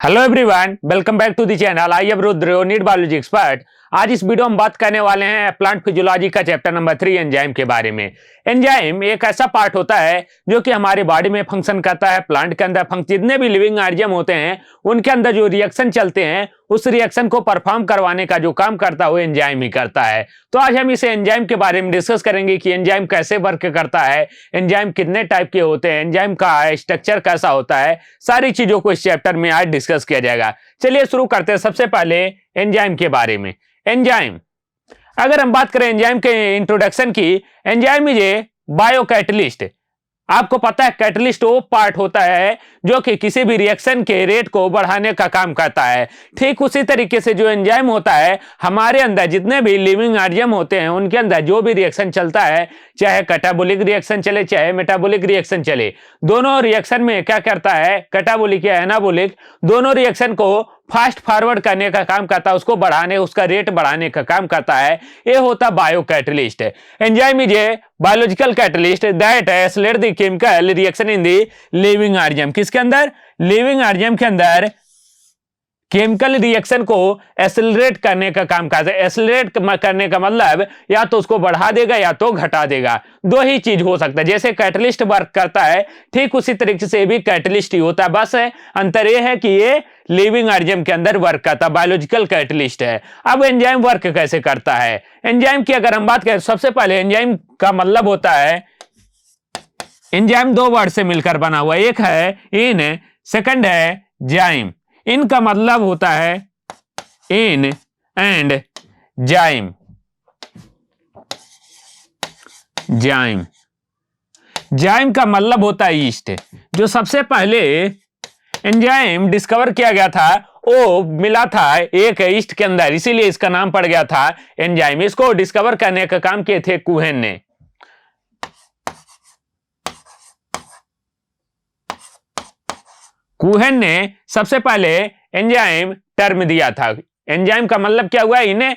Hello everyone, welcome back to the channel. I am Rudra, your NEET biology expert. आज इस video में बात करने वाले हैं प्लांट फिजियोलॉजी का चैप्टर नंबर 3 एंजाइम के बारे में। एंजाइम एक ऐसा पार्ट होता है जो कि हमारे बॉडी में फंक्शन करता है। प्लांट के अंदर जितने भी लिविंग ऑर्गेनिज्म होते हैं उनके अंदर जो रिएक्शन चलते हैं उस रिएक्शन को परफॉर्म करवाने का जो काम करता है वो एंजाइम ही करता है। तो आज हम इस एंजाइम के बारे में डिस्कस करेंगे कि एंजाइम कैसे वर्क करता है, एंजाइम कितने टाइप के होते हैं, एंजाइम का स्ट्रक्चर कैसा होता है। सारी चीजों को इस चैप्टर में आज डिस्कस किया जाएगा। चलिए शुरू करते हैं सबसे पहले एंजाइम के बारे में। एंजाइम, अगर हम बात करें एंजाइम के इंट्रोडक्शन की, enzyme is a bio catalyst. आपको पता है कैटलिस्ट वो पार्ट होता है जो कि किसी भी रिएक्शन के रेट को बढ़ाने का काम करता है। ठीक उसी तरीके से जो एंजाइम होता है, हमारे अंदर जितने भी लिविंग ऑर्गेनिज्म होते हैं उनके अंदर जो भी रिएक्शन चलता है, चाहे कैटाबोलिक रिएक्शन चले चाहे मेटाबॉलिक रिएक्शन चले, दोनों रिएक्शन में क्या करता है, कैटाबोलिक या एनाबोलिक, दोनों रिएक्शन को फास्ट फॉरवर्ड करने का काम करता है, उसको बढ़ाने, उसका रेट बढ़ाने का काम करता है। ये होता bio catalyst. Enzyme is a biological catalyst that accelerate the chemical reaction in the living organism. किसके अंदर? लिविंग ऑर्गेनिज्म के अंदर केमिकल रिएक्शन को एक्सेलरेट करने का काम करता है। एक्सेलरेट करने का मतलब या तो उसको बढ़ा देगा या तो घटा देगा, दो ही चीज हो सकता है। जैसे कैटलिस्ट वर्क करता है ठीक उसी तरीके से भी कैटलिस्ट ही होता है, बस अंतर यह है कि ये लिविंग ऑर्गेनिज्म के अंदर वर्क करता है, बायोलॉजिकल कैटलिस्ट है। अब एंजाइम वर्क कैसे करता है? एंजाइम की अगर हम बात करें, सबसे पहले एंजाइम का मतलब होता है, एंजाइम दो वर्ड से मिलकर बना हुआ, एक है इन, सेकंड है जाइम। इनका मतलब होता है इन एंड जाइम। जाइम, जाइम का मतलब होता है ईस्ट। जो सबसे पहले एंजाइम डिस्कवर किया गया था वो मिला था एक ईस्ट के अंदर, इसीलिए इसका नाम पड़ गया था एंजाइम। इसको डिस्कवर करने का काम किए थे कुहेन ने। कुहेन ने सबसे पहले एंजाइम टर्म दिया था। एंजाइम का मतलब क्या हुआ? इन्हें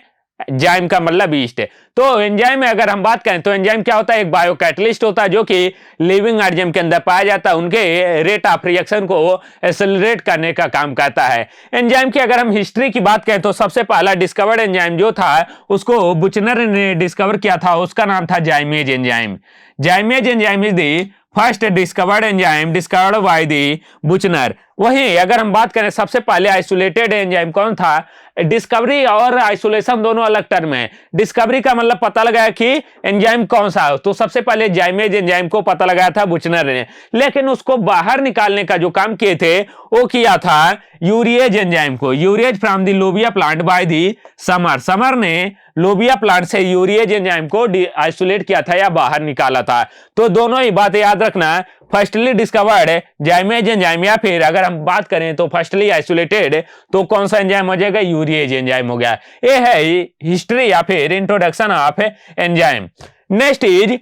जाइम का मतलब ईस्ट है। तो एंजाइम में अगर हम बात करें तो एंजाइम क्या होता है? एक बायो कैटलिस्ट होता है जो कि लिविंग ऑर्गेनिज्म के अंदर पाया जाता है, उनके रेट ऑफ रिएक्शन को एक्सेलरेट करने का काम करता है। एंजाइम की अगर हम हिस्ट्री की बात करें तो सबसे पहला डिस्कवर्ड एंजाइम जो था उसको बुचनर ने डिस्कवर किया था, उसका नाम था zymase enzyme. Zymase enzyme is the first discovered enzyme discovered by the Buchner. वहीं अगर हम बात करें सबसे पहले आइसोलेटेड एंजाइम कौन था? डिस्कवरी और आइसोलेशन दोनों अलग टर्म है। डिस्कवरी का मतलब पता लगाया कि एंजाइम कौन सा है, तो सबसे पहले जाइमेज एंजाइम को पता लगाया था बुचनर ने, लेकिन उसको बाहर निकालने का जो काम किए थे वो किया था यूरिएज एंजाइम को। यूरिएज फ्रॉम द लोबिया plant by the summer. Summer ने लोबिया प्लांट से यूरिएज एंजाइम को आइसोलेट किया था या बाहर निकाला था। तो दोनों ही बातें याद रखना, फर्स्टली डिस्कवर्ड जाइमेज एंजाइम, या फिर अगर हम बात करें तो फर्स्टली आइसोलेटेड तो कौन सा एंजाइम हो जाएगा? यूरिएज एंजाइम हो गया। ये है हिस्ट्री या फिर introduction of enzyme. Next is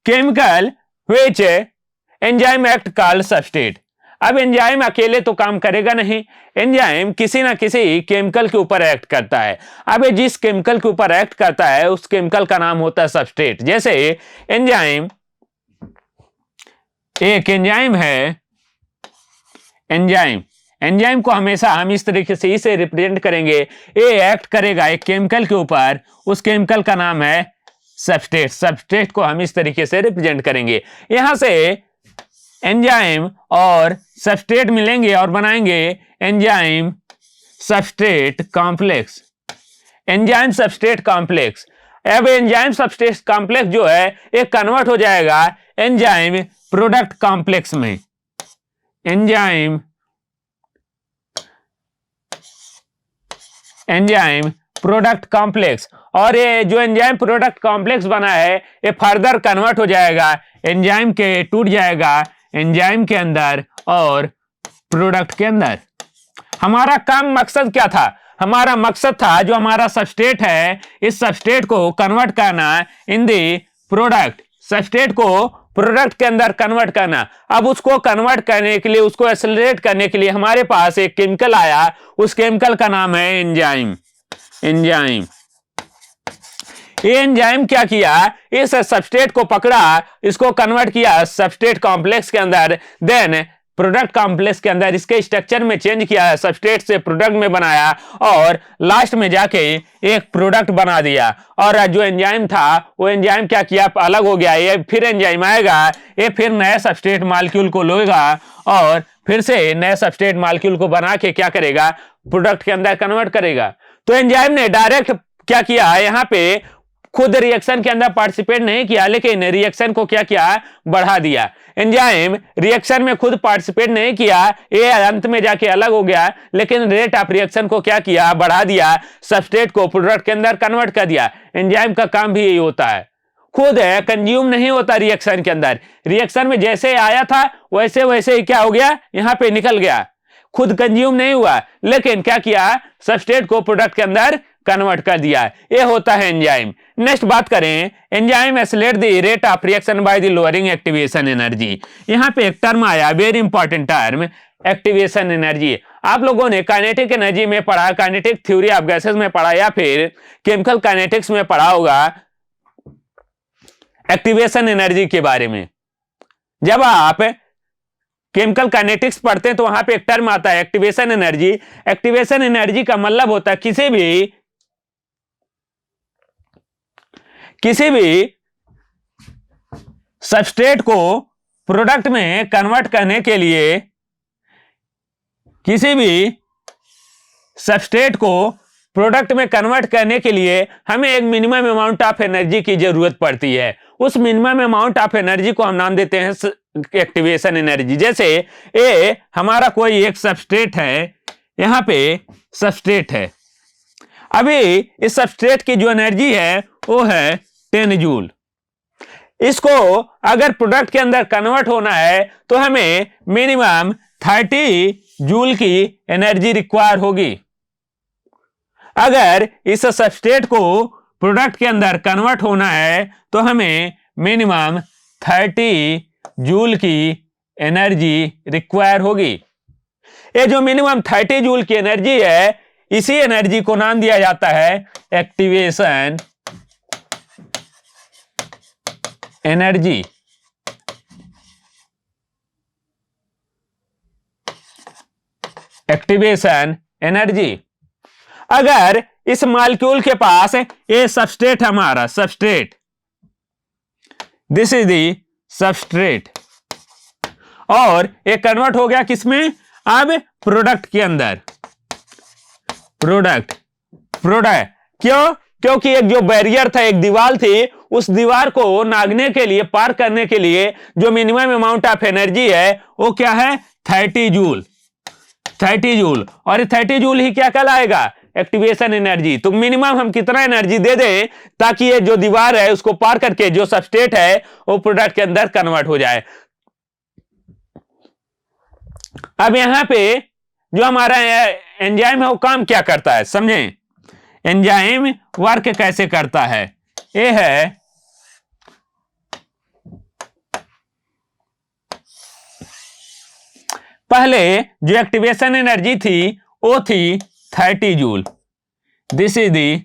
chemical which enzyme act called substrate. अब एंजाइम अकेले तो काम करेगा नहीं, एंजाइम किसी ना किसी केमिकल के ऊपर एक्ट करता है। अब ये जिस केमिकल के ऊपर एक्ट करता है उस केमिकल का नाम होता है सबस्ट्रेट। जैसे एंजाइम, एक एंजाइम है, एंजाइम, एंजाइम को हमेशा हम इस तरीके से इसे रिप्रेजेंट करेंगे, ये एक्ट करेगा एक केमिकल के ऊपर, उस केमिकल का नाम है सबस्ट्रेट। सबस्ट्रेट को हम इस तरीके से रिप्रेजेंट करेंगे। यहां से एंजाइम और सबस्ट्रेट मिलेंगे और बनाएंगे enzyme substrate complex. Enzyme substrate complex. अब एंजाइम सबस्ट्रेट कॉम्प्लेक्स जो है एक कन्वर्ट हो जाएगा एंजाइम प्रोडक्ट कॉम्प्लेक्स में। एंजाइम प्रोडक्ट कॉम्प्लेक्स, और ये जो एंजाइम प्रोडक्ट कॉम्प्लेक्स बना है ये फर्दर कन्वर्ट हो जाएगा एंजाइम के, टूट जाएगा एंजाइम के अंदर और प्रोडक्ट के अंदर। हमारा काम मकसद क्या था? हमारा मकसद था जो हमारा सबस्ट्रेट है इस सबस्ट्रेट को कन्वर्ट करना इन दी प्रोडक्ट, सबस्ट्रेट को प्रोडक्ट के अंदर कन्वर्ट करना। अब उसको कन्वर्ट करने के लिए, उसको एक्सेलरेट करने के लिए हमारे पास एक केमिकल आया, उस केमिकल का नाम है एंजाइम। एंजाइम, ये एंजाइम क्या किया? इस सबस्ट्रेट को पकड़ा, इसको कन्वर्ट किया सबस्ट्रेट कॉम्प्लेक्स के अंदर, देन प्रोडक्ट कॉम्प्लेक्स के अंदर इसके स्ट्रक्चर में चेंज किया, सबस्ट्रेट से प्रोडक्ट में बनाया और लास्ट में जाके एक प्रोडक्ट बना दिया। और जो एंजाइम था वो एंजाइम क्या किया, अलग हो गया। ये फिर एंजाइम आएगा, ये फिर नए सबस्ट्रेट मॉलिक्यूल को लेगा और फिर से नए सबस्ट्रेट मॉलिक्यूल को बना के क्या करेगा, प्रोडक्ट के अंदर कन्वर्ट करेगा। तो एंजाइम ने डायरेक्ट क्या किया, यहाँ पे खुद रिएक्शन के अंदर पार्टिसिपेट नहीं किया, लेकिन रिएक्शन को क्या किया, बढ़ा दिया। एंजाइम रिएक्शन में खुद पार्टिसिपेट नहीं किया, ये अंत में जाके अलग हो गया, लेकिन रेट ऑफ रिएक्शन को क्या किया, बढ़ा दिया, सबस्ट्रेट को प्रोडक्ट के अंदर कन्वर्ट कर दिया। एंजाइम का काम भी यही होता है, खुद है कंज्यूम नहीं होता रिएक्शन के अंदर। रिएक्शन में जैसे आया था वैसे वैसे ही क्या हो गया, यहां पे निकल गया, खुद कंज्यूम नहीं हुआ, लेकिन क्या किया, सबस्ट्रेट को प्रोडक्ट के अंदर कन्वर्ट कर दिया। ये होता है एंजाइम। नेक्स्ट बात करें, enzyme accelerate the rate of reaction by the lowering activation energy. यहां पे एक टर्म आया, very important term, activation energy. आप लोगों ने काइनेटिक एनर्जी में पढ़ा, काइनेटिक थ्योरी ऑफ गैसेस में पढ़ा या फिर केमिकल काइनेटिक्स में पढ़ा होगा एक्टिवेशन एनर्जी के बारे में। जब आप केमिकल काइनेटिक्स पढ़ते हैं तो वहां पे एक टर्म आता है एक्टिवेशन एनर्जी। एक्टिवेशन एनर्जी का मतलब होता है किसी भी सबस्ट्रेट को प्रोडक्ट में कन्वर्ट करने के लिए, किसी भी सबस्ट्रेट को प्रोडक्ट में कन्वर्ट करने के लिए हमें एक मिनिमम अमाउंट ऑफ एनर्जी की जरूरत पड़ती है। उस मिनिमम अमाउंट ऑफ एनर्जी को हम नाम देते हैं एक्टिवेशन एनर्जी। जैसे ये हमारा कोई एक सबस्ट्रेट है, यहां पे सबस्ट्रेट है, अभी इस सबस्ट्रेट की जो एनर्जी है वो है 10 जूल। इसको अगर प्रोडक्ट के अंदर कन्वर्ट होना है तो हमें मिनिमम 30 जूल की एनर्जी रिक्वायर होगी। अगर इस सबस्ट्रेट को प्रोडक्ट के अंदर कन्वर्ट होना है तो हमें मिनिमम 30 जूल की एनर्जी रिक्वायर होगी। ये जो मिनिमम 30 जूल की एनर्जी है, इसी एनर्जी को नाम दिया जाता है एक्टिवेशन एनर्जी। Activation energy. अगर इस मॉलिक्यूल के पास ये सबस्ट्रेट, हमारा substrate, this is the substrate, और ये कन्वर्ट हो गया किसमें, अब प्रोडक्ट के अंदर। प्रोडक्ट क्यों, क्योंकि एक जो बैरियर था, एक दीवार थी, उस दीवार को नागने के लिए, पार करने के लिए जो मिनिमम अमाउंट ऑफ एनर्जी है वो क्या है, 30 जूल। 30 जूल, और 30 जूल ही क्या कहलाएगा, एक्टिवेशन एनर्जी। तो मिनिमम हम कितना एनर्जी दे दें ताकि ये जो दीवार है उसको पार करके जो सबस्ट्रेट है वो प्रोडक्ट के अंदर कन्वर्ट हो जाए। अब यहां पे जो हमारा एंजाइम है वो काम क्या करता है, समझें। एंजाइम वर्क कैसे करता है, ये है पहले जो एक्टिवेशन एनर्जी थी वो थी 30 joule. This is the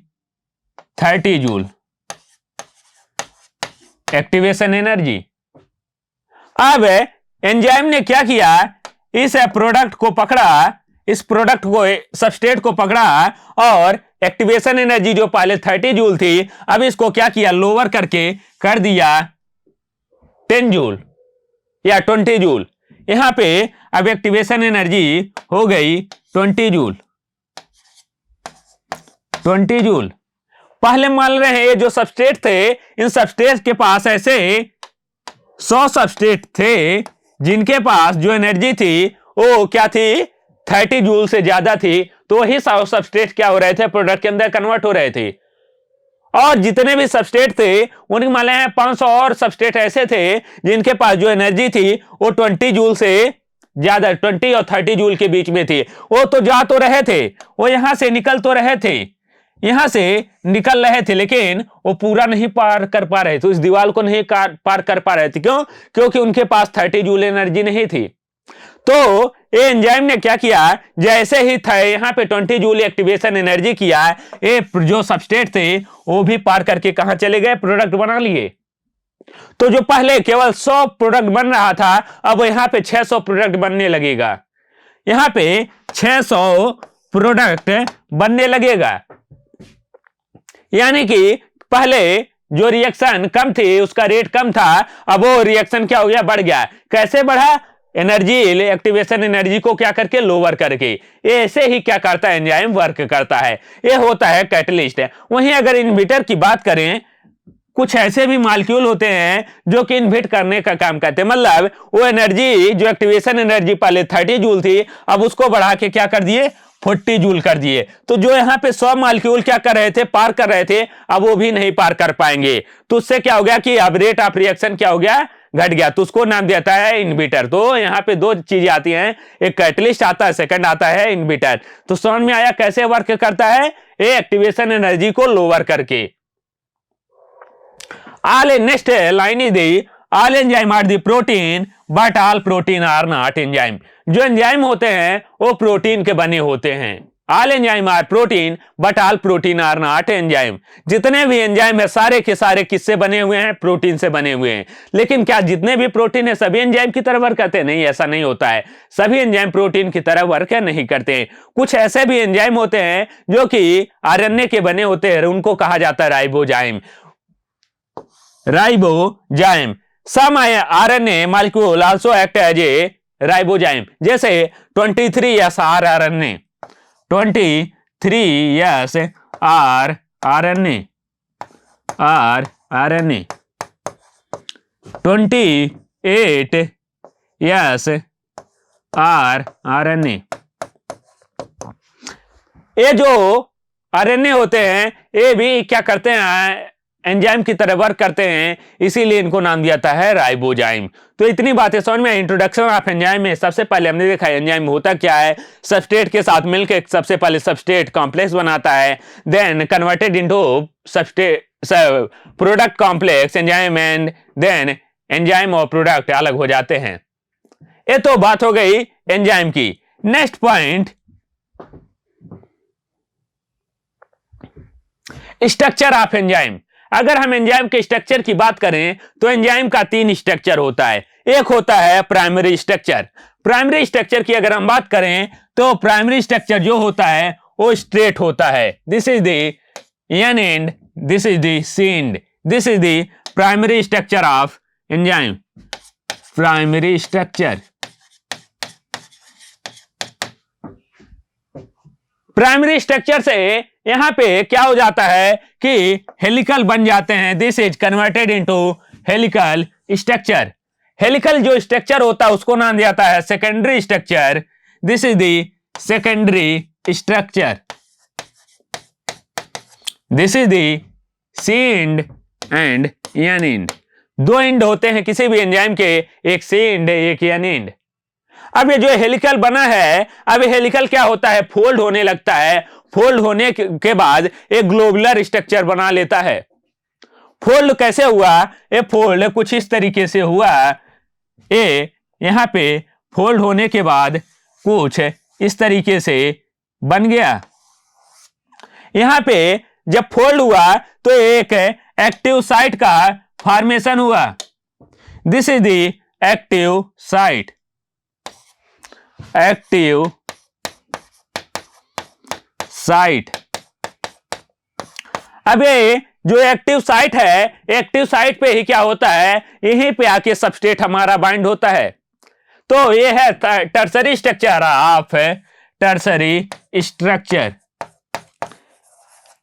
30 joule activation energy. अब एंजाइम ने क्या किया, इस प्रोडक्ट को पकड़ा, इस प्रोडक्ट को, सबस्ट्रेट को पकड़ा, और एक्टिवेशन एनर्जी जो पहले 30 जूल थी, अब इसको क्या किया, लोअर करके कर दिया 10 जूल या 20 जूल। यहां पे अब एक्टिवेशन एनर्जी हो गई 20 जूल। 20 जूल। पहले मान रहे हैं ये जो सबस्ट्रेट थे, इन सबस्ट्रेट के पास ऐसे 100 सबस्ट्रेट थे जिनके पास जो एनर्जी थी वो क्या थी, 30 जूल से ज्यादा थी। तो वही सबस्ट्रेट क्या हो रहे थे, प्रोडक्ट के अंदर कन्वर्ट हो रहे थे। और जितने भी सबस्ट्रेट थे उनके मान लें 500 और सबस्ट्रेट ऐसे थे जिनके पास जो एनर्जी थी वो 20 जूल से ज्यादा, 20 और 30 जूल के बीच में थी। वो तो जा तो रहे थे, वो यहां से निकल तो रहे थे, यहां से निकल रहे थे, लेकिन वो पूरा नहीं पार कर पा रहे थे, उस दीवार को नहीं पार कर पा रहे थे। क्यों, क्योंकि उनके पास 30 जूल एनर्जी नहीं थी। तो ये एंजाइम ने क्या किया, जैसे ही था यहां पे 20 जूल एक्टिवेशन एनर्जी किया, ये जो सबस्ट्रेट थे वो भी पार करके कहां चले गए, प्रोडक्ट बना लिए। तो जो पहले केवल 100 प्रोडक्ट बन रहा था, अब यहां पे 600 प्रोडक्ट बनने लगेगा। यहां पे 600 प्रोडक्ट बनने लगेगा, यानी कि पहले जो रिएक्शन कम थी उसका रेट कम था, अब वो रिएक्शन क्या हो गया, बढ़ गया। कैसे बढ़ा? एनर्जी, एक्टिवेशन एनर्जी को क्या करके, लोअर करके। ये ऐसे ही क्या करता है, एंजाइम वर्क करता है। ये होता है कैटलिस्ट। वहीं अगर इनहिबिटर की बात करें, कुछ ऐसे भी मॉलिक्यूल होते हैं जो कि इनहिबिट करने का काम करते हैं। मतलब वो एनर्जी, जो एक्टिवेशन एनर्जी पहले 30 जूल थी, अब उसको बढ़ा के क्या कर दिए, 40 जूल कर दिए। तो जो यहाँ पे 100 मॉलिक्यूल क्या कर रहे थे, पार कर रहे थे, अब वो भी नहीं पार कर पाएंगे। तो उससे क्या हो गया कि अब रेट ऑफ रिएक्शन क्या हो गया, घट गया। तो उसको नाम देता है इनहिबिटर। तो यहाँ पे दो चीजें आती हैं, एक कैटलिस्ट आता है, सेकंड आता है इनहिबिटर। तो समझ में आया कैसे वर्क करता है, ये एक्टिवेशन एनर्जी को लोअर करके। Next line is the, all enzyme are the protein but all protein are not enzyme. जो एंजाइम होते हैं वो प्रोटीन के बने होते हैं। All enzyme are protein but all protein are not enzyme. जितने भी एंजाइम है सारे के सारे किससे बने हुए हैं, प्रोटीन से बने हुए हैं। लेकिन क्या जितने भी प्रोटीन है सभी एंजाइम की तरह वर्क करते हैं? नहीं, ऐसा नहीं होता है। सभी एंजाइम प्रोटीन की तरह वर्क नहीं करते हैं। कुछ ऐसे भी एंजाइम होते हैं जो कि आरएनए के बने होते हैं, उनको कहा जाता है ribozyme. Ribozyme. Some RNA molecule also act as a ribozyme, जैसे 23S RNA, 23S RNA, 28S RNA. ये जो आरएनए होते हैं ये भी क्या करते हैं, एंजाइम की तरह वर्क करते हैं, इसीलिए इनको नाम दिया जाता है राइबोजाइम। तो इतनी बातें समझ में। इंट्रोडक्शन ऑफ एंजाइम में सबसे पहले हमने देखा एंजाइम होता क्या है, सबस्ट्रेट के साथ मिलकर सबसे पहले सबस्ट्रेट कॉम्प्लेक्स बनाता है, then converted into substrate product complex enzyme, and then enzyme और प्रोडक्ट अलग हो जाते हैं। ये तो बात हो गई एंजाइम की। Next point, structure of enzyme. अगर हम एंजाइम के स्ट्रक्चर की बात करें तो एंजाइम का 3 स्ट्रक्चर होता है। एक होता है प्राइमरी स्ट्रक्चर। प्राइमरी स्ट्रक्चर की अगर हम बात करें तो प्राइमरी स्ट्रक्चर जो होता है वो स्ट्रेट होता है। This is the N end, this is the C end. This is the primary structure of enzyme. Primary structure. Primary structure से यहां पे क्या हो जाता है कि हेलिकल बन जाते हैं। This is converted into helical structure. Helical जो स्ट्रक्चर होता है उसको नाम दिया जाता है secondary structure. This is the secondary structure. This is the C end and N end. 2 end होते हैं किसी भी एंजाइम के, एक सी एंड एक एन एंड। अब ये जो हेलिकल बना है, अब ये हेलिकल क्या होता है, फोल्ड होने लगता है। फोल्ड होने के बाद एक ग्लोबुलर स्ट्रक्चर बना लेता है। फोल्ड कैसे हुआ, ये फोल्ड कुछ इस तरीके से हुआ। ये यहां पे फोल्ड होने के बाद कुछ इस तरीके से बन गया। यहां पे जब फोल्ड हुआ तो एक एक्टिव साइट का फॉर्मेशन हुआ। This is the active site. Active site. अब ये जो एक्टिव साइट है, एक्टिव साइट पे ही क्या होता है, यहीं पे आके सबस्ट्रेट हमारा बाइंड होता है। तो ये है tertiary structure of tertiary structure.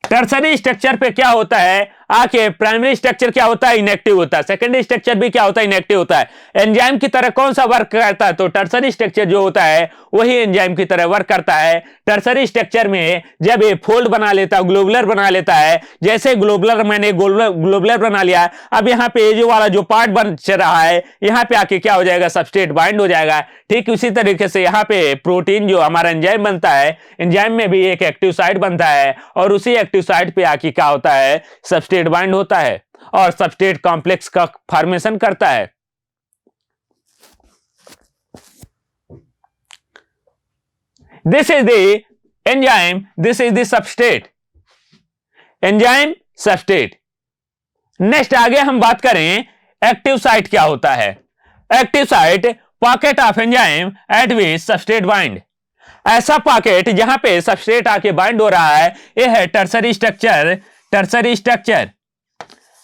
Tertiary structure पे क्या होता है, आके प्राइमरी स्ट्रक्चर क्या होता है, इनएक्टिव होता है। सेकेंडरी स्ट्रक्चर भी क्या होता है, इनएक्टिव होता है। एंजाइम की तरह कौन सा वर्क करता है, तो टर्सरी स्ट्रक्चर जो होता है वही एंजाइम की तरह वर्क करता है। टर्सरी स्ट्रक्चर में जब ये फोल्ड बना लेता है, ग्लोबुलर बना लेता है, जैसे ग्लोबुलर, मैंने ग्लोबुलर बना लिया, अब यहाँ पे जो वाला जो पार्ट बन रहा है यहाँ पे आके क्या हो जाएगा, सबस्ट्रेट बाइंड हो जाएगा। ठीक उसी तरीके से यहाँ पे प्रोटीन जो हमारा एंजाइम बनता है, एंजाइम में भी एक एक्टिव साइट बनता है और उसी एक्टिव साइट पे आके क्या होता है, सबस्ट्रेट बाइंड होता है और सबस्ट्रेट कॉम्प्लेक्स का फॉर्मेशन करता है। This is the enzyme, this is the substrate. Enzyme, substrate. Next आगे हम बात करें एक्टिव साइट क्या होता है? Active site pocket of enzyme eight which substrate bind. ऐसा पॉकेट जहां पे सबस्ट्रेट आके बाइंड हो रहा है, यह है tertiary structure, tertiary structure,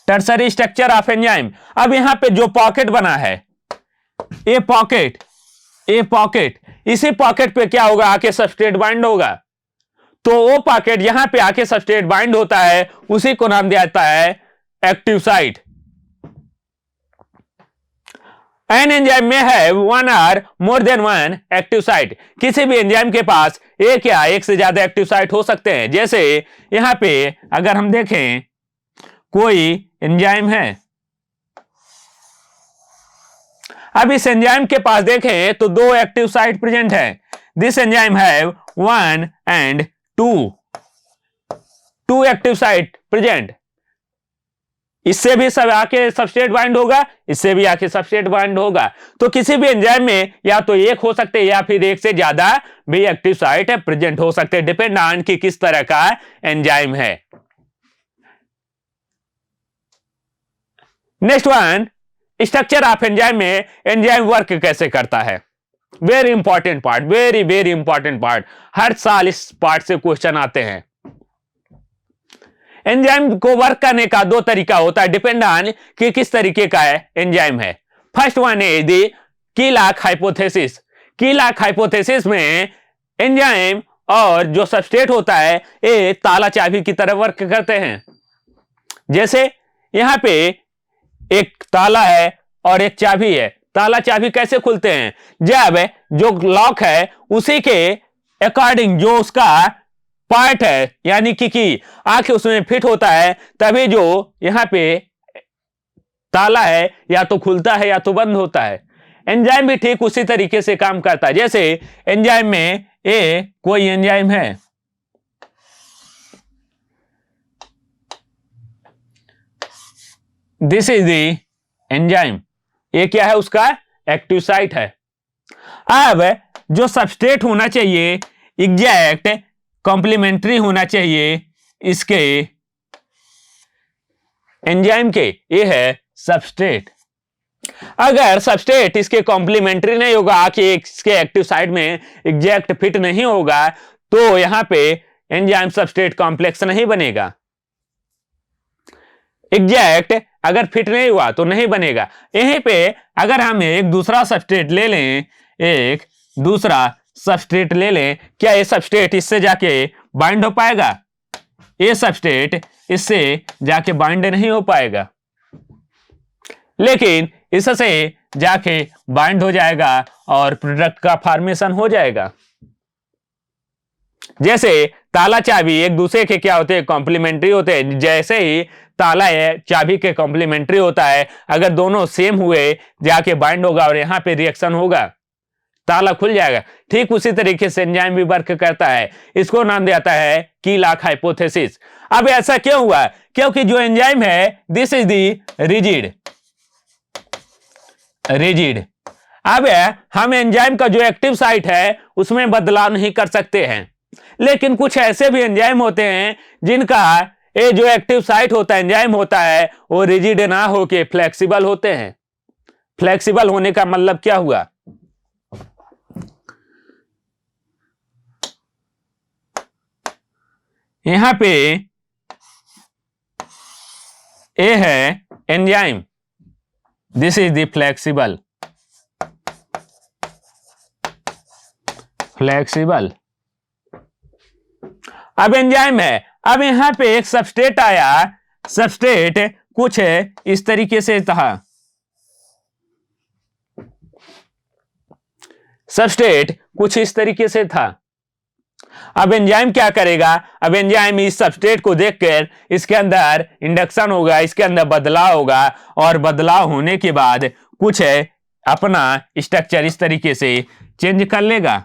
tertiary structure of enzyme. अब यहां पे जो पॉकेट बना है, ये पॉकेट, ये पॉकेट, इसी पॉकेट पे क्या होगा? आके सबस्ट्रेट बाइंड होगा। तो वो पॉकेट यहां पे आके सबस्ट्रेट बाइंड होता है, उसी को नाम दिया जाता है active site. An enzyme may have one or more than one active site। किसी भी एंजाइम के पास एक या एक से ज्यादा एक्टिव साइट हो सकते हैं। जैसे यहां पे अगर हम देखें, कोई एंजाइम है, अब इस एंजाइम के पास देखें तो दो एक्टिव साइट प्रेजेंट है। This enzyme have 1 and 2 active site present. इससे भी सब आके सबस्ट्रेट बाइंड होगा, इससे भी आके सबस्ट्रेट बाइंड होगा। तो किसी भी एंजाइम में या तो एक हो सकते हैं या फिर एक से ज्यादा भी एक्टिव साइट है प्रेजेंट हो सकते हैं, डिपेंड ऑन कि किस तरह का एंजाइम है। Next one, structure of enzyme में एंजाइम वर्क कैसे करता है। Very important part, very very important part. हर साल इस पार्ट से क्वेश्चन आते हैं। एंजाइम को वर्क करने का दो तरीका होता है, डिपेंड ऑन कि किस तरीके का एंजाइम है। फर्स्ट वन है दी कीलॉक हाइपोथेसिस। कीलॉक हाइपोथेसिस में एंजाइम और जो सबस्ट्रेट होता है ये ताला चाबी की तरह वर्क करते हैं। जैसे यहां पे एक ताला है और एक चाबी है। ताला चाबी कैसे खुलते हैं? जब जो लॉक है उसी के अकॉर्डिंग जो उसका पार्ट है यानी कि आके उसमें फिट होता है, तभी जो यहां पे ताला है या तो खुलता है या तो बंद होता है। एंजाइम भी ठीक उसी तरीके से काम करता है। जैसे एंजाइम में ये कोई एंजाइम है, दिस इज द एंजाइम, ये क्या है? उसका एक्टिव साइट है। अब जो सबस्ट्रेट होना चाहिए एग्जैक्ट कॉम्प्लीमेंट्री होना चाहिए इसके एंजाइम के, ये है सबस्ट्रेट। अगर सबस्ट्रेट इसके कॉम्प्लीमेंट्री नहीं होगा कि इसके एक्टिव साइट में एग्जैक्ट फिट नहीं होगा, तो यहां पे एंजाइम सबस्ट्रेट कॉम्प्लेक्स नहीं बनेगा। एग्जैक्ट अगर फिट नहीं हुआ तो नहीं बनेगा। यहीं पे अगर हम एक दूसरा सबस्ट्रेट ले लें, एक दूसरा सबस्ट्रेट ले लें, क्या ये सबस्ट्रेट इससे जाके बाइंड हो पाएगा? ये सबस्ट्रेट इससे जाके बाइंड नहीं हो पाएगा, लेकिन इससे जाके बाइंड हो जाएगा और प्रोडक्ट का फॉर्मेशन हो जाएगा। जैसे ताला चाबी एक दूसरे के क्या होते हैं? कॉम्प्लीमेंट्री होते हैं। जैसे ही ताला है चाबी के कॉम्प्लीमेंट्री होता है, अगर दोनों सेम हुए जाके बाइंड होगा और यहां पे रिएक्शन होगा, ताला खुल जाएगा। ठीक उसी तरीके से एंजाइम भी वर्क करता है। इसको नाम दिया जाता है कीलॉक हाइपोथेसिस। अब ऐसा क्यों हुआ? क्योंकि जो एंजाइम है this is the rigid, rigid. अब हम एंजाइम का जो एक्टिव साइट है उसमें बदलाव नहीं कर सकते हैं, लेकिन कुछ ऐसे भी एंजाइम होते हैं जिनका ये जो एक्टिव साइट होता है, एंजाइम होता है, वो रिजिड ना होके फ्लेक्सिबल होते हैं। फ्लेक्सिबल होने का मतलब क्या हुआ? यहां पे ए है enzyme, this is the flexible, flexible. अब एंजाइम है, अब यहां पे एक सबस्ट्रेट आया, सबस्ट्रेट कुछ इस तरीके से था, सबस्ट्रेट कुछ इस तरीके से था। अब एंजाइम क्या करेगा? अब एंजाइम इस सबस्ट्रेट को देखकर इसके अंदर इंडक्शन होगा, इसके अंदर बदलाव होगा, और बदलाव होने के बाद कुछ अपना स्ट्रक्चर इस तरीके से चेंज कर लेगा।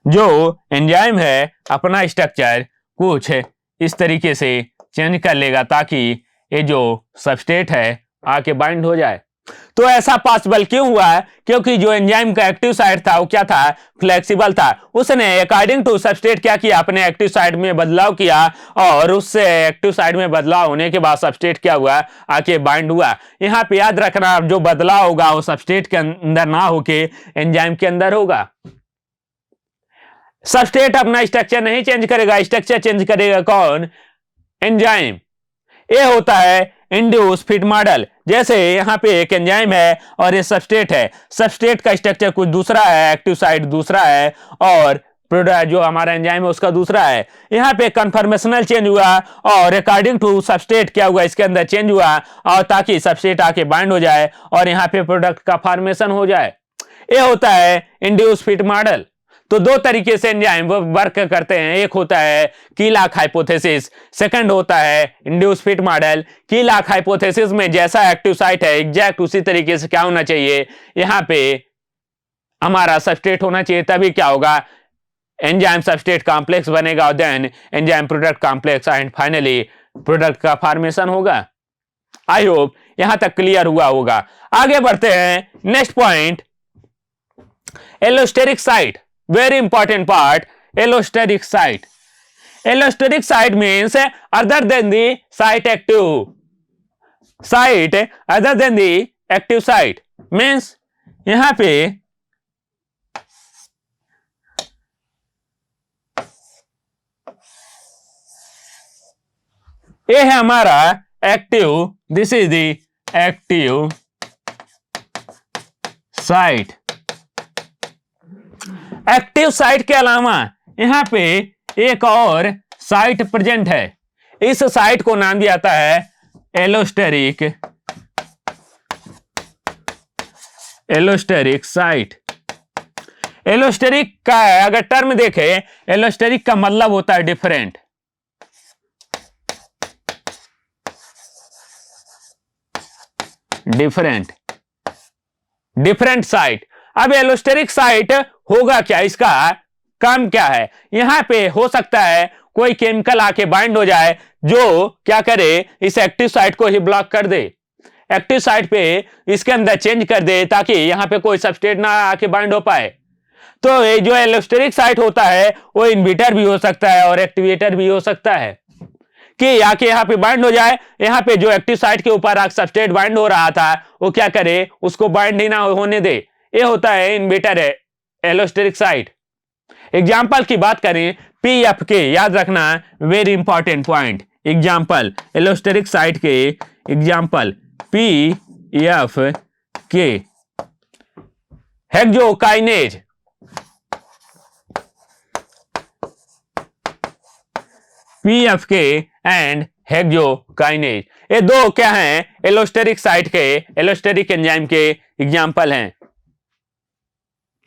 जो एंजाइम है अपना स्ट्रक्चर कुछ इस तरीके से चेंज कर लेगा ताकि ये जो सबस्ट्रेट है आके बाइंड हो जाए। तो ऐसा पॉसिबल क्यों हुआ? क्योंकि जो एंजाइम का एक्टिव साइट था वो क्या था? फ्लेक्सिबल था। उसने अकॉर्डिंग टू सबस्ट्रेट क्या किया? अपने एक्टिव साइट में बदलाव किया और उससे एक्टिव साइट में बदलाव होने के बाद सबस्ट्रेट क्या हुआ? आके बाइंड हुआ। यहां पे याद रखना, जो बदलाव होगा वो सबस्ट्रेट के अंदर ना होके एंजाइम के अंदर होगा। सबस्ट्रेट अपना स्ट्रक्चर नहीं चेंज करेगा, स्ट्रक्चर चेंज करेगा कौन? एंजाइम। ये होता है इंड्यूस फिट मॉडल। जैसे यहां पे एक एंजाइम है और ये सबस्ट्रेट है, सबस्ट्रेट का स्ट्रक्चर कुछ दूसरा है, एक्टिव साइट दूसरा है और प्रोडक्ट जो हमारा एंजाइम है उसका दूसरा है। यहां पे कन्फर्मेशनल चेंज हुआ और अकॉर्डिंग टू सबस्ट्रेट क्या हुआ? इसके अंदर चेंज हुआ और ताकि सबस्ट्रेट आके बाइंड हो जाए और यहां पे प्रोडक्ट का फॉर्मेशन हो जाए। ये होता है इंड्यूस फिट मॉडल। तो दो तरीके से एंजाइम वर्क करते हैं, एक होता है कीलॉक हाइपोथेसिस, सेकंड होता है इंड्यूस फिट मॉडल। कीलॉक हाइपोथेसिस में जैसा एक्टिव साइट है एग्जैक्ट उसी तरीके से क्या होना चाहिए? यहां पे हमारा सबस्ट्रेट होना चाहिए, तभी क्या होगा? एंजाइम सबस्ट्रेट कॉम्प्लेक्स बनेगा और then enzyme product complex and finally product का फॉर्मेशन होगा। आई होप यहां तक क्लियर हुआ होगा। आगे बढ़ते हैं, next point, allosteric site. Very important part, allosteric site. Allosteric site means other than the site active. Site other than the active site means यहां पे ये है हमारा active, this is the active site. Active site के अलावा यहां पे एक और साइट प्रेजेंट है। इस साइट को नाम दिया जाता है एलोस्टेरिक साइट। एलोस्टेरिक का अगर टर्म देखे, एलोस्टेरिक का मतलब होता है डिफरेंट। Different site. अब एलोस्टेरिक साइट होगा क्या? इसका काम क्या है? यहां पे हो सकता है कोई केमिकल आके बाइंड हो जाए जो क्या करे? इस एक्टिव साइट को ही ब्लॉक कर दे, एक्टिव साइट पे इसके अंदर चेंज कर दे ताकि यहां पे कोई सबस्ट्रेट ना आके बाइंड हो पाए। तो ये जो एलोस्टेरिक साइट होता है वो इनहिबिटर भी हो सकता है और एक्टिवेटर भी हो सकता है कि आके यहाँ पे बाइंड हो जाए। यहाँ पे जो एक्टिव साइट के ऊपर सबस्ट्रेट बाइंड हो रहा था वो क्या करे? उसको बाइंड ही ना होने दे। ये होता है इनहिबिटर है एलोस्टेरिक साइट। एग्जाम्पल की बात करें, पीएफ के, याद रखना very important point. Example allosteric site के एग्जाम्पल पीएफ के, हेक्सोकाइनेज, पीएफ के एंड हेक्सोकाइनेज, ये दो क्या हैं? एलोस्टेरिक साइट के, एलोस्टेरिक एंजाइम के एग्जाम्पल हैं,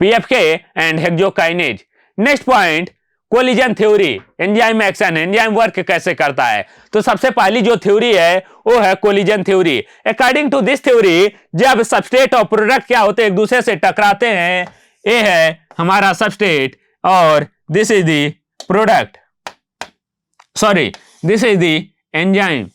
PFK and hexokinase. Next point, collision theory, enzyme action, enzyme work कैसे करता है? तो सबसे पहली जो थ्योरी है वो है collision theory. According to this theory, जब सबस्ट्रेट और प्रोडक्ट क्या होते हैं? एक दूसरे से टकराते हैं। ये है हमारा सबस्ट्रेट और this is the product, sorry this is the enzyme.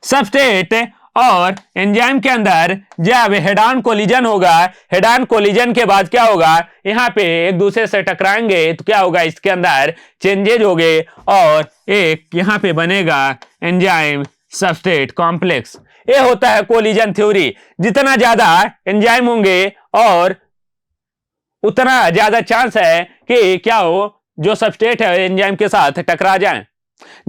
Substrate और एंजाइम के अंदर जब हेड ऑन कोलिजन होगा, हेड ऑन कोलिजन के बाद क्या होगा? यहां पे एक दूसरे से टकराएंगे तो क्या होगा? इसके अंदर चेंजेज होंगे और एक यहां पे बनेगा एंजाइम सबस्ट्रेट कॉम्प्लेक्स। ये होता है कोलिजन थ्योरी। जितना ज्यादा एंजाइम होंगे और उतना ज्यादा चांस है कि क्या हो? जो सबस्ट्रेट है एंजाइम के साथ टकरा जाए।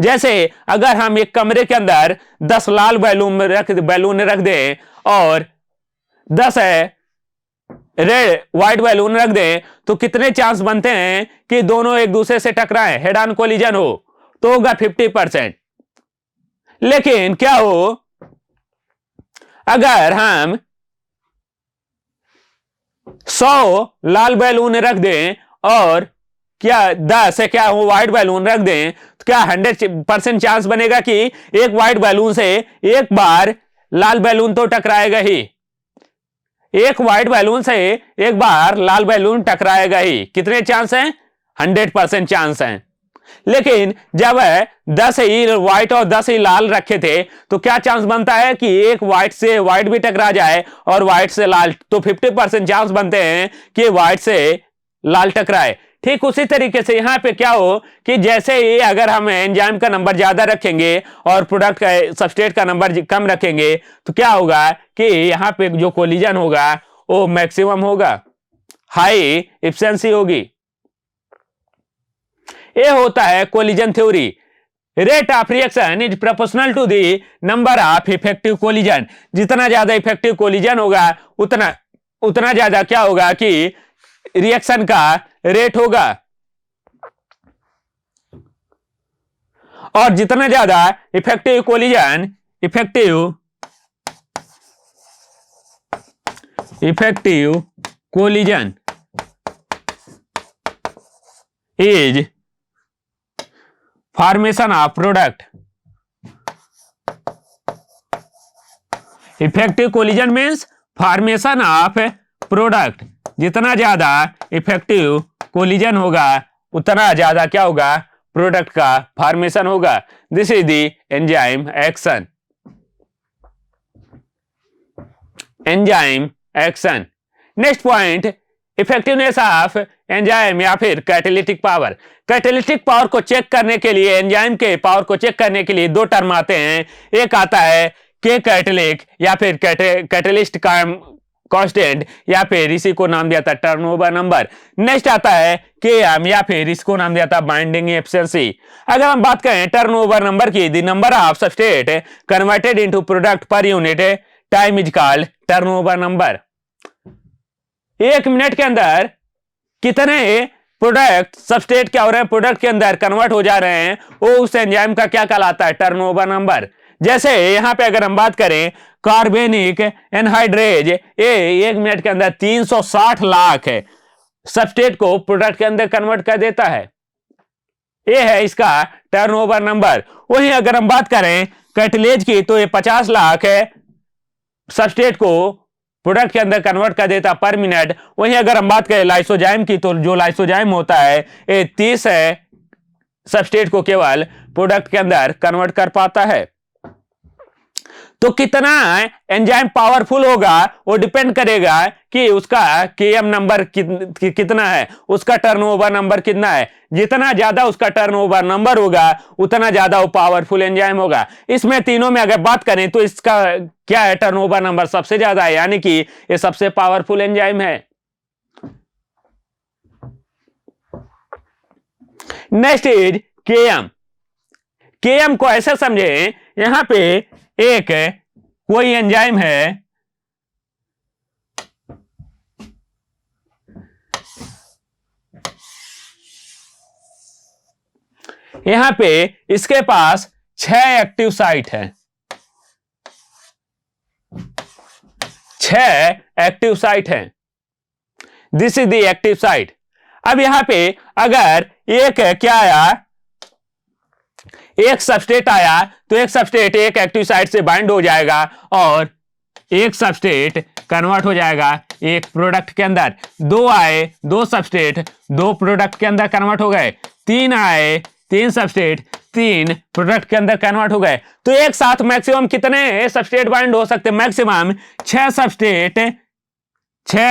जैसे अगर हम एक कमरे के अंदर 10 लाल बैलून रख दें और 10 रेड व्हाइट बैलून रख दें तो कितने चांस बनते हैं कि दोनों एक दूसरे से टकराएं, हेड ऑन कोलिजन हो? तो होगा 50%। लेकिन क्या हो अगर हम 100 लाल बैलून रख दें और क्या 10 है क्या वो व्हाइट बैलून रख दें तो क्या 100% चांस बनेगा कि एक व्हाइट बैलून से एक बार लाल बैलून तो टकराएगा ही? एक व्हाइट बैलून से एक बार लाल बैलून टकराएगा ही। कितने चांस हैं? 100% चांस हैं। लेकिन जब 10 ही व्हाइट और 10 ही लाल रखे थे तो क्या चांस बनता है कि एक व्हाइट से व्हाइट भी टकरा जाए और व्हाइट से लाल, तो 50% चांस बनते हैं कि व्हाइट से लाल टकराए। ठीक उसी तरीके से यहां पे क्या हो कि जैसे ही अगर हम एंजाइम का नंबर ज्यादा रखेंगे और प्रोडक्ट का सबस्ट्रेट का नंबर कम रखेंगे तो क्या होगा कि यहां पे जो कोलिजन होगा वो मैक्सिमम होगा, हाई एफिशिएंसी होगी। ये होता है collision theory. Rate of reaction is proportional to the number of effective collision. जितना ज्यादा इफेक्टिव कोलिजन होगा उतना ज्यादा क्या होगा कि रिएक्शन का रेट होगा, और जितना ज्यादा effective collision is formation of product. Effective collision means formation of product. जितना ज्यादा इफेक्टिव कोलिजन होगा उतना ज्यादा क्या होगा, प्रोडक्ट का फॉर्मेशन होगा। This is the enzyme action. Enzyme action. Next point, effectiveness of enzyme या फिर कैटालिटिक पावर। कैटालिटिक पावर को चेक करने के लिए, एंजाइम के पावर को चेक करने के लिए दो टर्म आते हैं। एक आता है के कैटालिक या फिर कैटालिस्ट कांस्टेंट, या फिर इसी को नाम दिया था टर्नओवर नंबर। नेक्स्ट आता है Km या फिर इसको नाम दिया था बाइंडिंग एफिशिएंसी। अगर हम बात करें टर्नओवर नंबर की, the number of substrate converted into product per unit time is called turnover number. 1 minute के अंदर कितने प्रोडक्ट सबस्ट्रेट क्या हो रहे हैं, प्रोडक्ट के अंदर कन्वर्ट हो जा रहे हैं, वो उस एंजाइम का क्या कहलाता है, टर्नओवर नंबर। जैसे यहां पे अगर हम बात करें कार्बनिक एनहाइड्रेज, ये 1 मिनट के अंदर 360 लाख सबस्ट्रेट को प्रोडक्ट के अंदर कन्वर्ट कर देता है। ये है इसका टर्नओवर नंबर। वहीं अगर हम बात करें कैटलेज की तो ये 50 लाख सबस्ट्रेट को प्रोडक्ट के अंदर कन्वर्ट कर देता पर मिनट। वहीं अगर हम बात करें लाइसोजाइम की तो जो लाइसोजाइम होता है ये 30 सबस्ट्रेट को केवल प्रोडक्ट के अंदर कन्वर्ट कर पाता है। तो कितना एंजाइम पावरफुल होगा वो डिपेंड करेगा कि उसका Km नंबर कितना है, उसका टर्नओवर नंबर कितना है। जितना ज्यादा उसका टर्नओवर नंबर होगा उतना ज्यादा वो पावरफुल एंजाइम होगा। इसमें तीनों में अगर बात करें तो इसका क्या है, टर्नओवर नंबर सबसे ज्यादा है, यानी कि ये सबसे पावरफुल एंजाइम है। Next is Km। Km को ऐसा समझे, यहां पे एक कोई एंजाइम है, यहां पे इसके पास 6 एक्टिव साइट है, 6 एक्टिव साइट है। This is the active site. अब यहां पे अगर एक क्या आया, एक सबस्ट्रेट आया तो एक सबस्ट्रेट एक एक्टिव साइट से बाइंड हो जाएगा और एक सबस्ट्रेट कन्वर्ट हो जाएगा एक प्रोडक्ट के अंदर। 2 आए, 2 सबस्ट्रेट 2 प्रोडक्ट के अंदर कन्वर्ट हो गए। 3 आए, 3 सबस्ट्रेट 3 प्रोडक्ट के अंदर कन्वर्ट हो गए। तो एक साथ मैक्सिमम कितने सबस्ट्रेट बाइंड हो सकते हैं, मैक्सिमम 6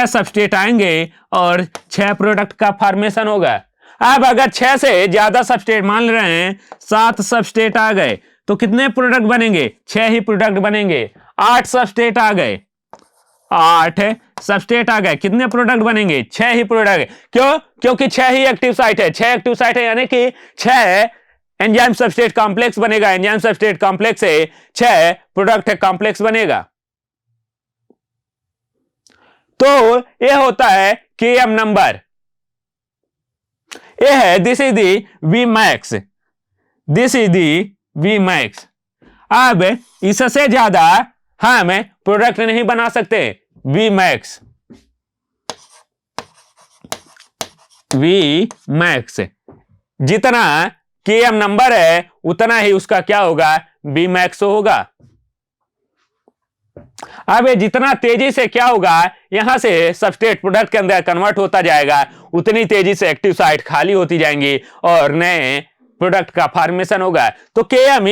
सबस्ट्रेट आएंगे और 6 प्रोडक्ट का फॉर्मेशन होगा। अब अगर 6 से ज्यादा सबस्ट्रेट, मान रहे हैं 7 सबस्ट्रेट आ गए तो कितने प्रोडक्ट बनेंगे, 6 ही प्रोडक्ट बनेंगे। 8 सबस्ट्रेट आ गए, 8 सबस्ट्रेट आ गए, कितने प्रोडक्ट बनेंगे, 6 ही प्रोडक्ट। क्यों? क्योंकि 6 ही एक्टिव साइट है, 6 एक्टिव साइट है, यानी कि 6 एंजाइम सबस्ट्रेट कॉम्प्लेक्स बनेगा। एंजाइम सबस्ट्रेट कॉम्प्लेक्स से 6 प्रोडक्ट कॉम्प्लेक्स बनेगा। तो यह होता है Km नंबर। ये है, this is the V max, this is the V max. अब इससे ज्यादा हम प्रोडक्ट नहीं बना सकते। वी मैक्स, वी मैक्स, जितना Km नंबर है उतना ही उसका क्या होगा, वी मैक्स होगा। अब ये जितना तेजी से क्या होगा, यहां से सबस्ट्रेट प्रोडक्ट के अंदर कन्वर्ट होता जाएगा, उतनी तेजी से एक्टिव साइट खाली होती जाएंगी और नए प्रोडक्ट का फॉर्मेशन होगा। तो Km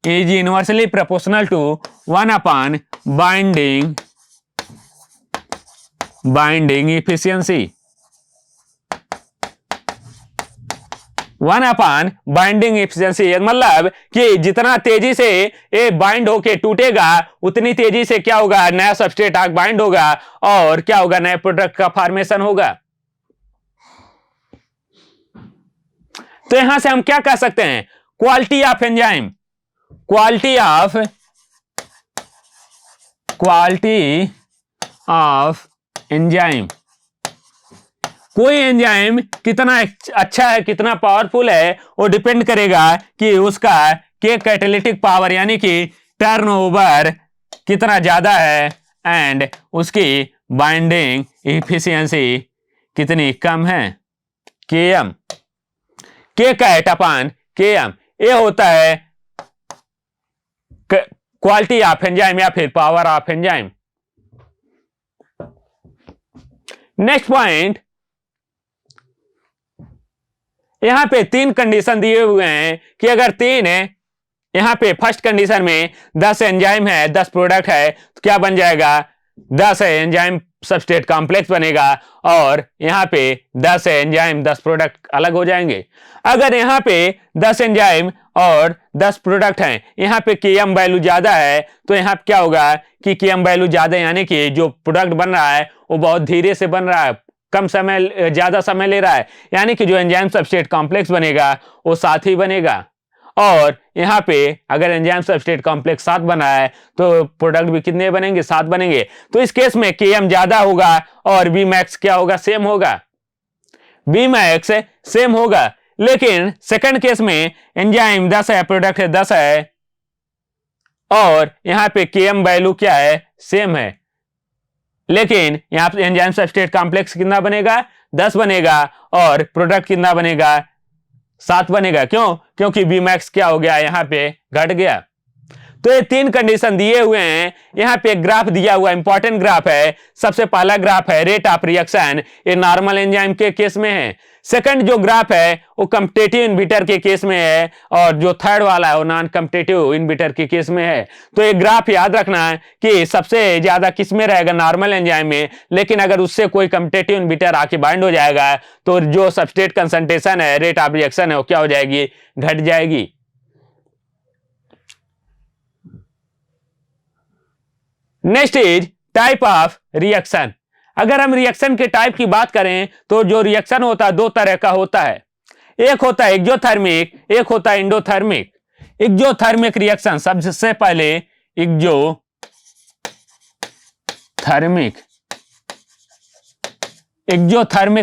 is inversely proportional to 1 upon binding efficiency, 1 upon binding efficiency, मतलब कि जितना तेजी से ये बाइंड होके टूटेगा उतनी तेजी से क्या होगा, नया सबस्ट्रेट आगे बाइंड होगा और क्या होगा, नए प्रोडक्ट का फॉर्मेशन होगा। तो यहां से हम क्या कह सकते हैं, quality of enzyme, quality of enzyme, कोई एंजाइम कितना अच्छा है, कितना पावरफुल है, वो डिपेंड करेगा कि उसका के कैटालिटिक पावर यानी कि टर्नओवर कितना ज्यादा है एंड उसकी बाइंडिंग इफिशियंसी कितनी कम है। Km, के कैट अपॉन Km, ये होता है क्वालिटी ऑफ एंजाइम या फिर power of enzyme. Next point, यहां पे 3 कंडीशन दिए हुए हैं कि अगर 3 है, यहां पे फर्स्ट कंडीशन में 10 एंजाइम है, 10 प्रोडक्ट है, तो क्या बन जाएगा, 10 एंजाइम सबस्ट्रेट कॉम्प्लेक्स बनेगा और यहां पे 10 एंजाइम 10 प्रोडक्ट अलग हो जाएंगे। अगर यहां पे 10 एंजाइम और 10 प्रोडक्ट हैं, यहां पे Km वैल्यू ज्यादा है, तो यहां क्या होगा कि Km वैल्यू ज्यादा यानी कि जो प्रोडक्ट बन रहा है वो बहुत धीरे से बन रहा है, कम समय, ज्यादा समय ले रहा है, यानी कि जो एंजाइम सबस्ट्रेट कॉम्प्लेक्स बनेगा वो 7 ही बनेगा। और यहां पे अगर एंजाइम सबस्ट्रेट कॉम्प्लेक्स 7 बना है तो प्रोडक्ट भी कितने बनेंगे, 7 बनेंगे। तो इस केस में Km ज्यादा होगा और Bmax क्या होगा, सेम होगा, Bmax सेम होगा। लेकिन सेकंड केस में एंजाइम 10 है, प्रोडक्ट है 10 है और यहां पे Km वैल्यू क्या है, सेम है, लेकिन यहां पे एंजाइम सबस्ट्रेट कॉम्प्लेक्स कितना बनेगा, 10 बनेगा और प्रोडक्ट कितना बनेगा, 7 बनेगा। क्यों, क्योंकि Bmax क्या हो गया, यहां पे घट गया। तो ये 3 कंडीशन दिए हुए हैं। यहां पे एक ग्राफ दिया हुआ, इंपॉर्टेंट ग्राफ है। सबसे पहला ग्राफ है रेट ऑफ रिएक्शन, ये नॉर्मल एंजाइम के केस में है। सेकंड जो ग्राफ है वो कॉम्पिटिटिव इनहिबिटर के केस में है और जो थर्ड वाला है वो नॉन कॉम्पिटिटिव इनहिबिटर के केस में है। तो ये ग्राफ याद रखना है कि सबसे ज्यादा किस में रहेगा, नॉर्मल एंजाइम में, लेकिन अगर उससे कोई कॉम्पिटिटिव इनहिबिटर आके बाइंड हो जाएगा तो जो सबस्ट्रेट कंसंट्रेशन है, रेट ऑफ रिएक्शन है, वो क्या हो जाएगी, घट जाएगी। Next is type of reaction. अगर हम रिएक्शन के टाइप की बात करें तो जो रिएक्शन होता है 2 तरह का होता है, एक होता है एक्सोथर्मिक, एक होता है एंडोथर्मिक। एक्सोथर्मिक रिएक्शन, सबसे पहले एक्सोथर्मिक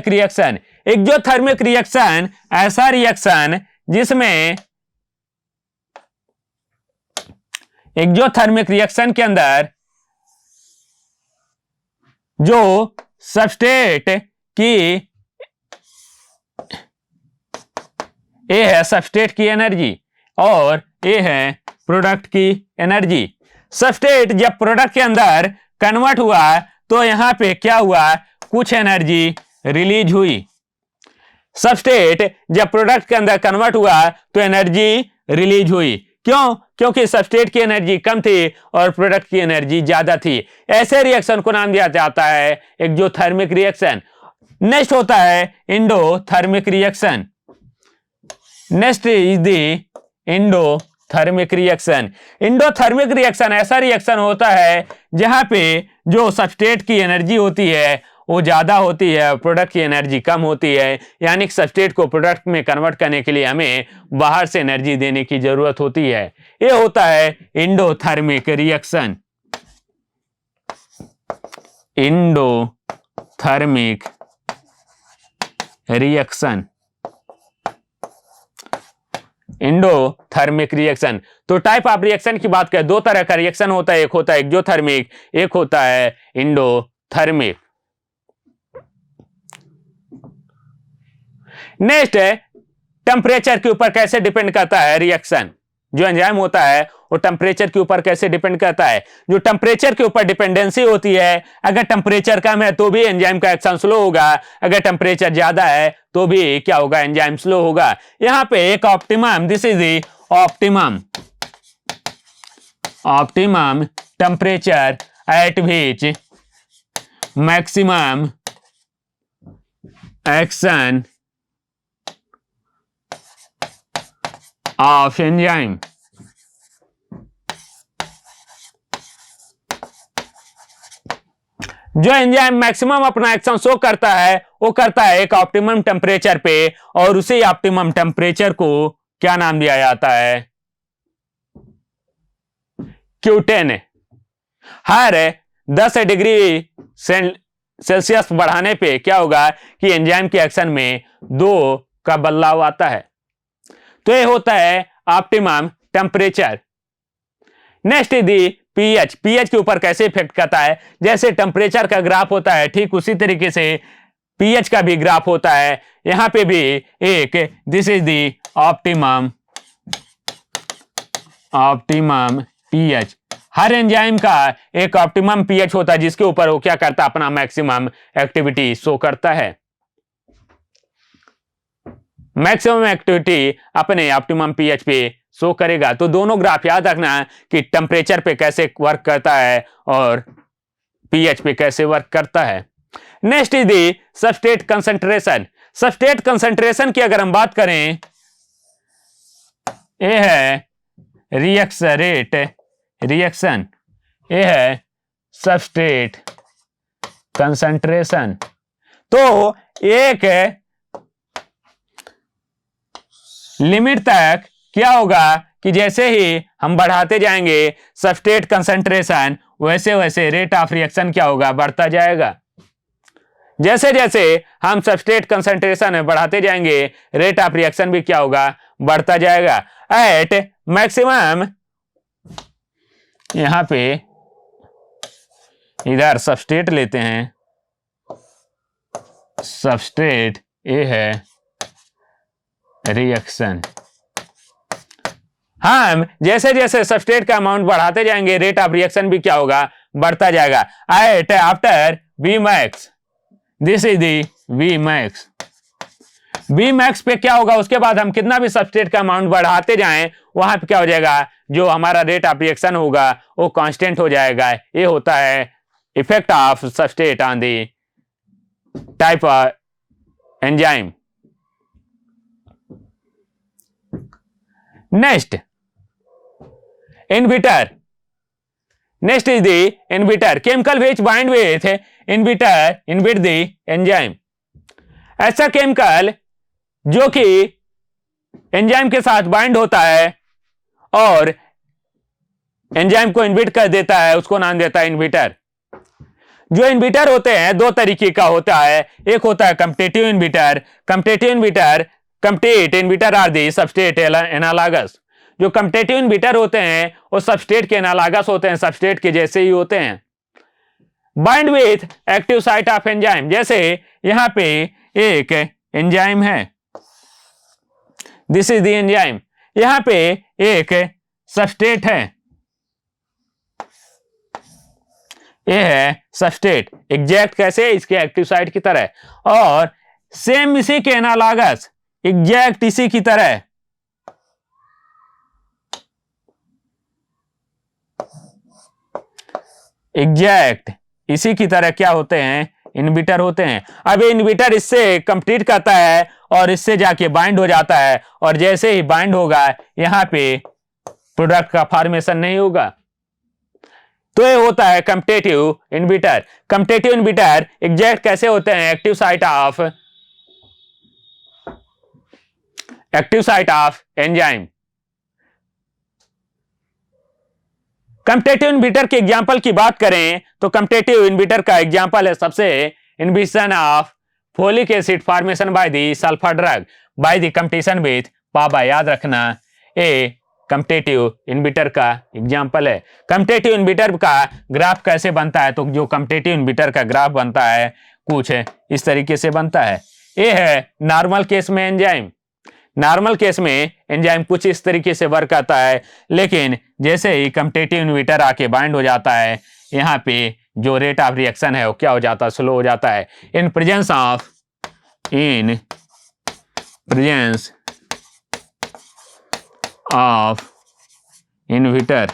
रिएक्शन। एक्सोथर्मिक रिएक्शन ऐसा रिएक्शन जिसमें एक्सोथर्मिक रिएक्शन के अंदर जो सबस्ट्रेट की ए है सबस्ट्रेट की एनर्जी और ए है प्रोडक्ट की एनर्जी। सबस्ट्रेट जब प्रोडक्ट के अंदर कन्वर्ट हुआ तो यहां पे क्या हुआ, कुछ एनर्जी रिलीज हुई। सबस्ट्रेट जब प्रोडक्ट के अंदर कन्वर्ट हुआ तो एनर्जी रिलीज हुई। क्यों, क्योंकि सबस्ट्रेट की एनर्जी कम थी और प्रोडक्ट की एनर्जी ज्यादा थी। ऐसे रिएक्शन को नाम दिया जाता है एक्सोथर्मिक रिएक्शन। नेक्स्ट होता है endothermic reaction. Next is the endothermic reaction. Endothermic reaction ऐसा रिएक्शन होता है जहां पे जो सबस्ट्रेट की एनर्जी होती है वो ज्यादा होती है, प्रोडक्ट की एनर्जी कम होती है, यानी कि सबस्ट्रेट को प्रोडक्ट में कन्वर्ट करने के लिए हमें बाहर से एनर्जी देने की जरूरत होती है। ये होता है endothermic reaction. Endothermic reaction, endothermic reaction. तो टाइप ऑफ रिएक्शन की बात करें, 2 तरह का रिएक्शन होता है, एक होता है एक्सोथर्मिक, एक होता है एंडोथर्मिक। नेक्स्ट है टेम्परेचर के ऊपर कैसे डिपेंड करता है रिएक्शन। जो एंजाइम होता है वो टेम्परेचर के ऊपर कैसे डिपेंड करता है। जो टेम्परेचर के ऊपर डिपेंडेंसी होती है, अगर टेम्परेचर कम है तो भी एंजाइम का एक्शन स्लो होगा, अगर टेम्परेचर ज्यादा है तो भी क्या होगा, एंजाइम स्लो होगा। यहां पे एक optimum, this is the optimum temperature at which maximum action of enzyme. जो एंजाइम मैक्सिमम अपना एक्शन शो करता है वो करता है एक ऑप्टिमम टेम्परेचर पे, और उसी ऑप्टिमम टेम्परेचर को क्या नाम दिया जाता है, Q10। हर 10 डिग्री सेल्सियस बढ़ाने पे क्या होगा कि एंजाइम के एक्शन में 2 का बदलाव आता है। तो ये होता है ऑप्टिमम टेम्परेचर। नेक्स्ट दी पीएच। पीएच के ऊपर कैसे इफेक्ट करता है, जैसे टेम्परेचर का ग्राफ होता है ठीक उसी तरीके से पीएच का भी ग्राफ होता है। यहां पे भी एक, this is the optimum pH. Her enzyme का एक ऑप्टिमम पीएच होता है जिसके ऊपर वो क्या करता है, अपना मैक्सिमम एक्टिविटी शो करता है। मैक्सिमम एक्टिविटी अपने ऑप्टिमम पीएच पे शो करेगा। तो दोनों ग्राफ याद रखना कि टेम्परेचर पे कैसे वर्क करता है और पीएच पे कैसे वर्क करता है। Next is the substrate concentration. Substrate concentration की अगर हम बात करें, ये है रिएक्शन, ये है सबस्ट्रेट कंसंट्रेशन। तो एक लिमिट तक क्या होगा कि जैसे ही हम बढ़ाते जाएंगे सबस्ट्रेट कंसंट्रेशन, वैसे वैसे रेट ऑफ रिएक्शन क्या होगा, बढ़ता जाएगा। जैसे जैसे हम सबस्ट्रेट कंसंट्रेशन बढ़ाते जाएंगे रेट ऑफ रिएक्शन भी क्या होगा, बढ़ता जाएगा। एट मैक्सिमम, यहां पे इधर सबस्ट्रेट लेते हैं, सबस्ट्रेट ये है रिएक्शन। हम जैसे जैसे सबस्ट्रेट का अमाउंट बढ़ाते जाएंगे रेट ऑफ रिएक्शन भी क्या होगा, बढ़ता जाएगा। At after V max, this is the V max. V max पे क्या होगा, उसके बाद हम कितना भी सबस्ट्रेट का अमाउंट बढ़ाते जाएं वहां पे क्या हो जाएगा, जो हमारा रेट ऑफ रिएक्शन होगा वो कांस्टेंट हो जाएगा। ये होता है effect of substrate on the type of enzyme. Next inhibitor. Next is the inhibitor, chemical which bind with inhibit the enzyme. ऐसा केमिकल जो कि एंजाइम के साथ बाइंड होता है और एंजाइम को इनहिबिट कर देता है, उसको नाम देता है इनहिबिटर। जो इनहिबिटर होते हैं दो तरीके का होता है, एक होता है competitive inhibitor. Competitive inhibitor are the substrate analogues. जो कॉम्पिटिटिव इनहिबिटर होते हैं वो सबस्ट्रेट के एनालॉगस होते हैं, सबस्ट्रेट के जैसे ही होते हैं। Bind with active site of enzyme, जैसे यहां पे एक एंजाइम है, दिस इज द एंजाइम। यहां पे एक सबस्ट्रेट है, ये है सबस्ट्रेट, एग्जैक्ट कैसे, इसके एक्टिव साइट की तरह, और सेम इसी के एनालॉगस एग्जैक्ट इसी की तरह एग्जैक्ट इसी की तरह क्या होते हैं, इनहिबिटर होते हैं। अब इनहिबिटर इससे कंप्लीट करता है और इससे जाके बाइंड हो जाता है, और जैसे ही बाइंड होगा यहां पे प्रोडक्ट का फॉर्मेशन नहीं होगा। तो ये होता है competitive inhibitor. Competitive inhibitor exact कैसे होते हैं, active site of enzyme. Competitive inhibitor के एग्जांपल की बात करें तो कॉम्पिटिटिव इनहिबिटर का एग्जांपल है सबसे inhibition of folic acid formation by the sulphur drug by the competition with PABA. याद रखना ये कॉम्पिटिटिव इनहिबिटर का एग्जांपल है। कॉम्पिटिटिव इनहिबिटर का ग्राफ कैसे बनता है, तो जो कॉम्पिटिटिव इनहिबिटर का ग्राफ बनता है कुछ इस तरीके से बनता है। ये है नॉर्मल केस में एंजाइम, नॉर्मल केस में एंजाइम कुछ इस तरीके से वर्क करता है, लेकिन जैसे ही कॉम्पिटिटिव इनहिबिटर आके बाइंड हो जाता है, यहाँ पे जो रेट ऑफ रिएक्शन है वो क्या हो जाता है, स्लो हो जाता है। In presence of inhibitor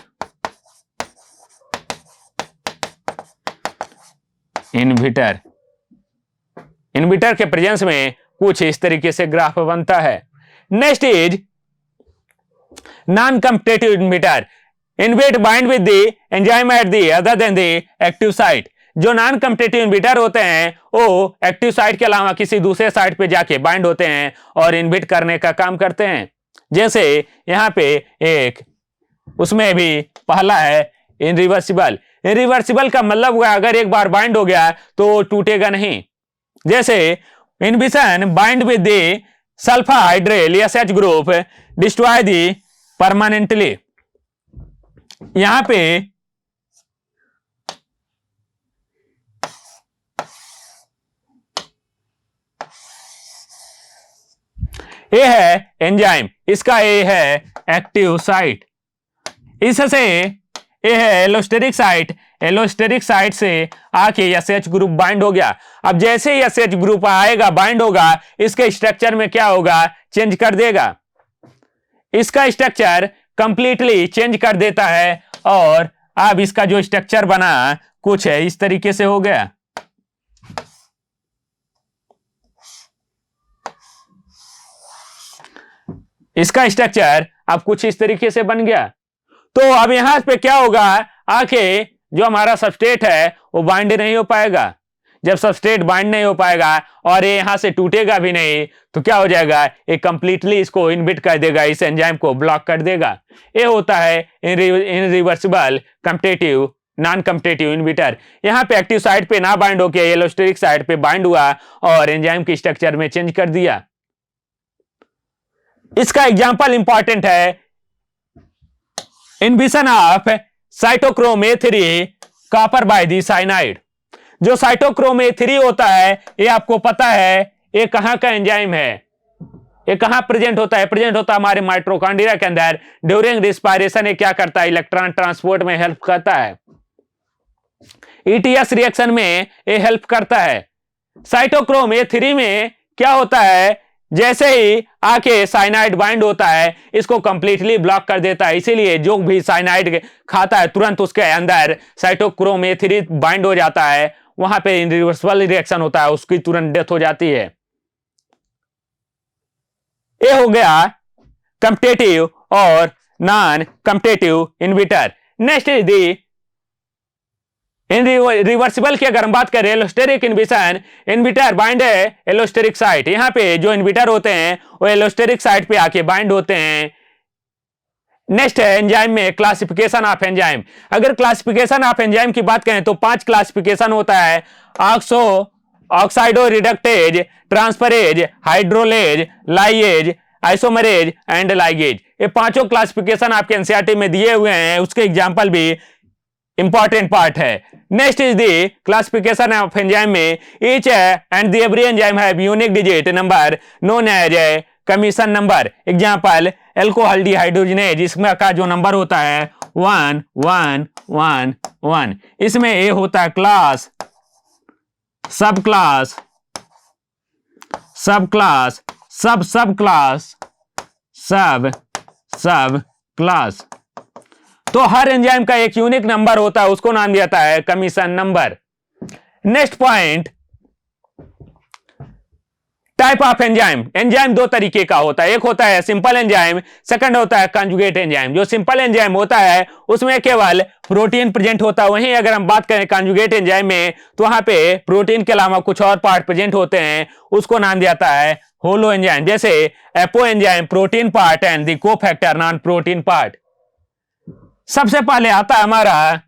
inhibitor के प्रेजेंस में कुछ इस तरीके से ग्राफ बनता है। Next is non competitive inhibitor inhibit bind with the enzyme at the other than the active site. जो नॉन कॉम्पिटिटिव इनहिबिटर होते हैं वो एक्टिव साइट के अलावा किसी दूसरे साइट पे जाके बाइंड होते हैं और इनहिबिट करने का काम करते हैं। जैसे यहाँ पे एक उसमें भी पहला है इनरिवर्सिबल। इनरिवर्सिबल का मतलब हुआ अगर एक बार बाइंड हो गया तो टूटेगा नहीं। जैसे inhibition bind with the sulphydryl SH group destroy the permanently. यहां पे ए है एंजाइम, इसका ए है एक्टिव साइट, इससे ए है एलोस्टेरिक साइट, एलोस्टेरिक साइट से आके एसएच ग्रुप बाइंड हो गया। अब जैसे ही एसएच ग्रुप आएगा बाइंड होगा, इसके स्ट्रक्चर में क्या होगा, चेंज कर देगा। इसका स्ट्रक्चर कंप्लीटली चेंज कर देता है और अब इसका जो स्ट्रक्चर बना कुछ है इस तरीके से हो गया। इसका स्ट्रक्चर अब कुछ इस तरीके से बन गया। तो अब यहां पे क्या होगा, आके जो हमारा सबस्ट्रेट है वो बाइंड नहीं हो पाएगा। जब सबस्ट्रेट बाइंड नहीं हो पाएगा और ये यहां से टूटेगा भी नहीं तो क्या हो जाएगा, ये कंप्लीटली इसको इनहिबिट कर देगा, इस एंजाइम को ब्लॉक कर देगा। ये होता है इनरिवर्सिबल कॉम्पिटिटिव नॉन कॉम्पिटिटिव इनहिबिटर। यहाँ पे एक्टिव साइट पे ना बाइंड होकर एलोस्टेरिक साइट पे बाइंड हुआ और एंजाइम के स्ट्रक्चर में चेंज कर दिया। इसका एग्जांपल इंपॉर्टेंट है inhibition of cytochrome A3 copper by the cyanide. जो साइटोक्रोम A3 होता है ये आपको पता है ये कहां का एंजाइम है, ये कहां प्रेजेंट होता है, प्रेजेंट होता है हमारे माइटोकॉन्ड्रिया के अंदर। ड्यूरिंग रिस्पायरेशन ये क्या करता है, इलेक्ट्रॉन ट्रांसपोर्ट में हेल्प करता है, ETS रिएक्शन में ये हेल्प करता है। साइटोक्रोम A3 में क्या होता है, जैसे ही आके साइनाइड बाइंड होता है इसको कंप्लीटली ब्लॉक कर देता है। इसीलिए जो भी साइनाइड खाता है तुरंत उसके अंदर साइटोक्रोम A3 बाइंड हो जाता है, वहां पे इरिवर्सिबल रिएक्शन होता है, उसकी तुरंत डेथ हो जाती है। ये हो गया कॉम्पिटिटिव और non competitive inhibitor. Next is the reversible की अगर हम बात करें, एलोस्टेरिक इनहिबिशन, इनहिबिटर बाइंड है एलोस्टेरिक साइट। यहाँ पे जो इनहिबिटर होते हैं वो एलोस्टेरिक साइट पे आके बाइंड होते हैं। नेक्स्ट है एंजाइम में क्लासिफिकेशन ऑफ एंजाइम। अगर क्लासिफिकेशन ऑफ एंजाइम की बात करें तो 5 क्लासिफिकेशन होता है, oxidoreductase, transferase, hydrolase, lyase, isomerase and ligase. ये पांचों क्लासिफिकेशन आपके एनसीईआरटी में दिए हुए हैं, उसके एग्जांपल भी इंपॉर्टेंट पार्ट है। Next is the classification of enzyme में each and the every enzyme have unique digit number known as commission number. Example alcohol dehydrogenase, इसमें का जो नंबर होता है 1 1 1 1। इसमें ए होता है क्लास, सब क्लास, सब क्लास, सब क्लास, सब क्लास। तो हर एंजाइम का एक यूनिक नंबर होता है, उसको नाम दिया जाता है commission number. Next point, type of enzyme. Enzyme दो तरीके का होता है, एक होता है सिंपल एंजाइम, सेकंड होता है कंजुगेट एंजाइम। जो सिंपल एंजाइम होता है उसमें केवल प्रोटीन प्रेजेंट होता है, वहीं अगर हम बात करें कंजुगेट एंजाइम में तो वहां पे प्रोटीन के अलावा कुछ और पार्ट प्रेजेंट होते हैं, उसको नाम दिया जाता है होलो एंजाइम। जैसे apoenzyme protein part and the cofactor non protein part. सबसे पहले आता है हमारा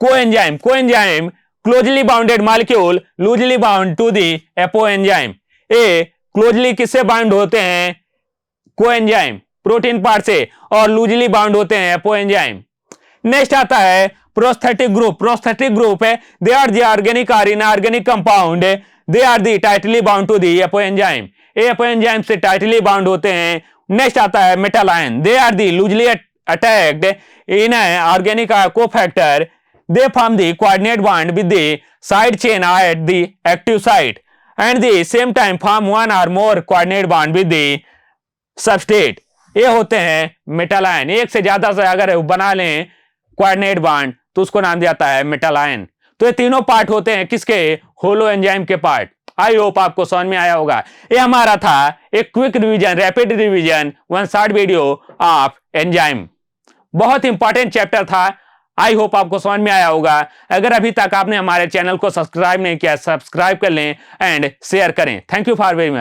coenzyme. Coenzyme closely bounded molecule loosely bound to the apoenzyme. ये क्लोजली किससे बाउंड होते हैं, कोएंजाइम प्रोटीन पार्ट से, और लूजली बाउंड होते हैं एपो एंजाइम। नेक्स्ट आता है प्रोस्थेटिक ग्रुप। प्रोस्थेटिक ग्रुप है दे आर द ऑर्गेनिक और inorganic compound, they are the tightly bound to the apoenzyme. Enzyme से टाइटली बाउंड होते हैं। नेक्स्ट आता है metal ion. They are the loosely attached inorganic cofactor. They form the coordinate bond with the side chain at the active site and the same time form one or more coordinate bond with the substrate. ये होते हैं metal ion. एक से ज्यादा से अगर बना लें कोऑर्डिनेट बॉन्ड तो उसको नाम दिया जाता है मेटल आयन। तो ये तीनों पार्ट होते हैं किसके? होलो एंजाइम के पार्ट। आई होप आपको समझ में आया होगा। ये हमारा था एक quick revision, rapid revision, one short video of enzyme. बहुत इंपॉर्टेंट चैप्टर था। आई होप आपको समझ में आया होगा। अगर अभी तक आपने हमारे चैनल को सब्सक्राइब नहीं किया, सब्सक्राइब कर लें एंड शेयर करें। Thank you for very much.